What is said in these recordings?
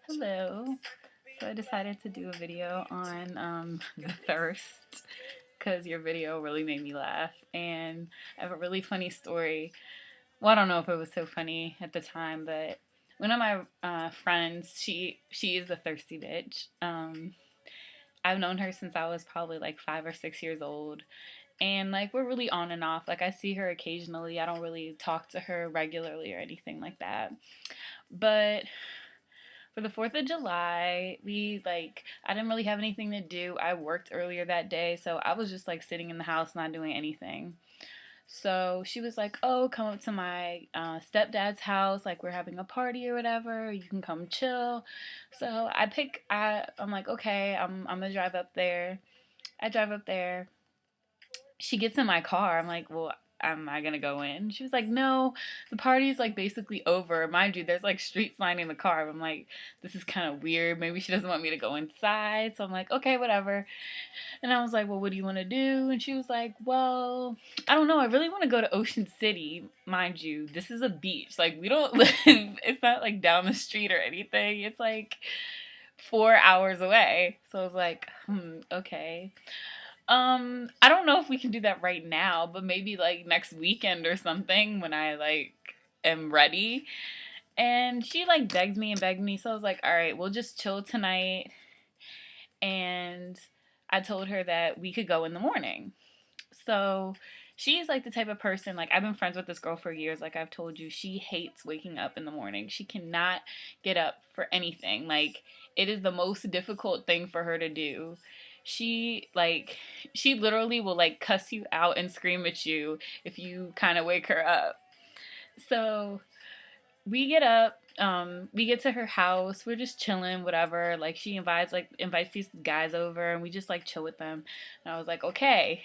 Hello. So I decided to do a video on the thirst because your video really made me laugh. And I have a really funny story. Well, I don't know if it was so funny at the time, but one of my friends, she is a thirsty bitch. I've known her since I was probably like 5 or 6 years old. And like we're really on and off. Like I see her occasionally. I don't really talk to her regularly or anything like that. But for the 4th of July, I didn't really have anything to do. I worked earlier that day, so I was just like sitting in the house not doing anything. So she was like, "Oh, come up to my stepdad's house. Like we're having a party or whatever. You can come chill." So I'm like, "Okay, I'm gonna drive up there." I drive up there. She gets in my car. I'm like, "Well, am I gonna go in?" She was like, "No, the party's like basically over. Mind you, there's like streets lining the car." I'm like, "This is kind of weird. Maybe she doesn't want me to go inside." So I'm like, "Okay, whatever." And I was like, "Well, what do you want to do?" And she was like, "Well, I don't know. I really want to go to Ocean City. Mind you, this is a beach. Like we don't live. It's not like down the street or anything. It's like 4 hours away." So I was like, okay. I don't know if we can do that right now, but maybe like next weekend or something when I like am ready. And she like begged me and begged me, so I was like, all right, we'll just chill tonight. And I told her that we could go in the morning. So she's like the type of person, like I've been friends with this girl for years. Like I've told you, she hates waking up in the morning. She cannot get up for anything. Like it is the most difficult thing for her to do. She literally will like cuss you out and scream at you if you kind of wake her up. So we get up, we get to her house, we're just chilling, whatever. Like she invites these guys over and we just like chill with them. And I was like, okay,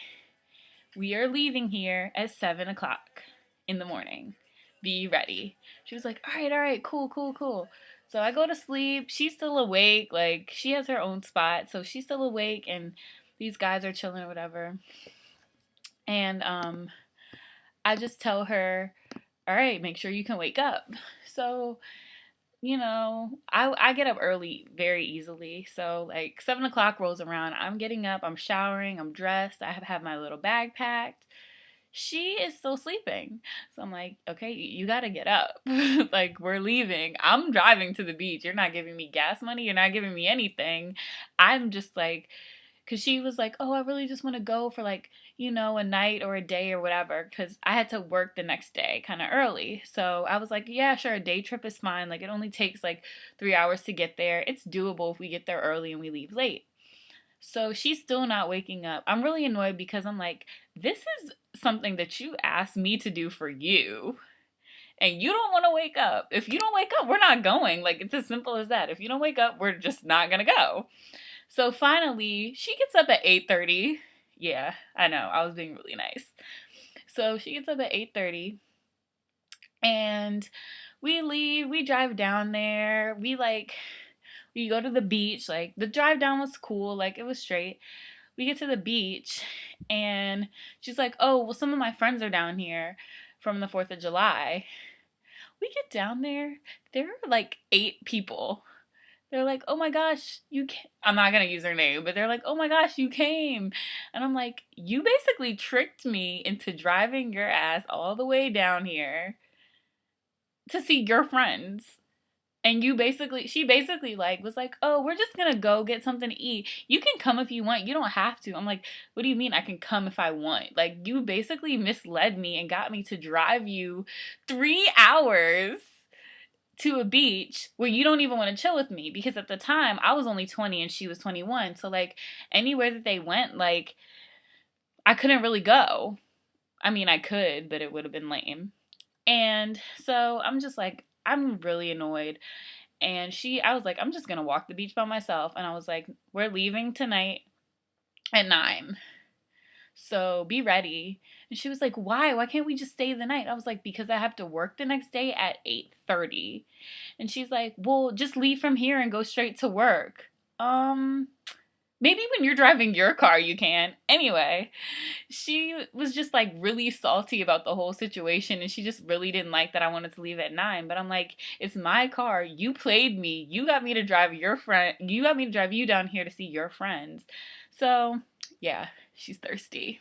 we are leaving here at 7 o'clock in the morning. Be ready. She was like, all right, cool, cool, cool. So I go to sleep. She's still awake. Like, she has her own spot. So she's still awake, and these guys are chilling or whatever. And I just tell her, all right, make sure you can wake up. So, I get up early very easily. So, like, 7 o'clock rolls around. I'm getting up, I'm showering, I'm dressed, I have my little bag packed. She is still sleeping. So I'm like, okay, you gotta get up. Like, we're leaving. I'm driving to the beach. You're not giving me gas money. You're not giving me anything. I'm just like, because she was like, oh, I really just want to go for like, a night or a day or whatever. Because I had to work the next day kind of early. So I was like, yeah, sure, a day trip is fine. Like, it only takes like 3 hours to get there. It's doable if we get there early and we leave late. So she's still not waking up. I'm really annoyed because I'm like, this is something that you asked me to do for you. And you don't want to wake up. If you don't wake up, we're not going. Like, it's as simple as that. If you don't wake up, we're just not going to go. So finally, she gets up at 8:30. Yeah, I know. I was being really nice. So she gets up at 8:30 and we leave. We drive down there. We go to the beach. Like, the drive down was cool. Like, it was straight. We get to the beach and she's like, oh, well, some of my friends are down here from the 4th of July. We get down there are like 8 people. They're like, oh my gosh, I'm not going to use her name, but they're like, oh my gosh, you came. And I'm like, you basically tricked me into driving your ass all the way down here to see your friends. And she basically like was like, oh, we're just gonna go get something to eat. You can come if you want. You don't have to. I'm like, what do you mean I can come if I want? Like, you basically misled me and got me to drive you 3 hours to a beach where you don't even want to chill with me, because at the time I was only 20 and she was 21. So like anywhere that they went, like I couldn't really go. I mean, I could, but it would have been lame. And so I'm just like, I'm really annoyed. And I was like, I'm just going to walk the beach by myself. And I was like, we're leaving tonight at 9. So be ready. And she was like, why? Why can't we just stay the night? I was like, because I have to work the next day at 8:30. And she's like, well, just leave from here and go straight to work. Maybe when you're driving your car, you can. Anyway, she was just like really salty about the whole situation, and she just really didn't like that I wanted to leave at 9. But I'm like, it's my car. You played me. You got me to drive your friend. You got me to drive you down here to see your friends. So, yeah, she's thirsty.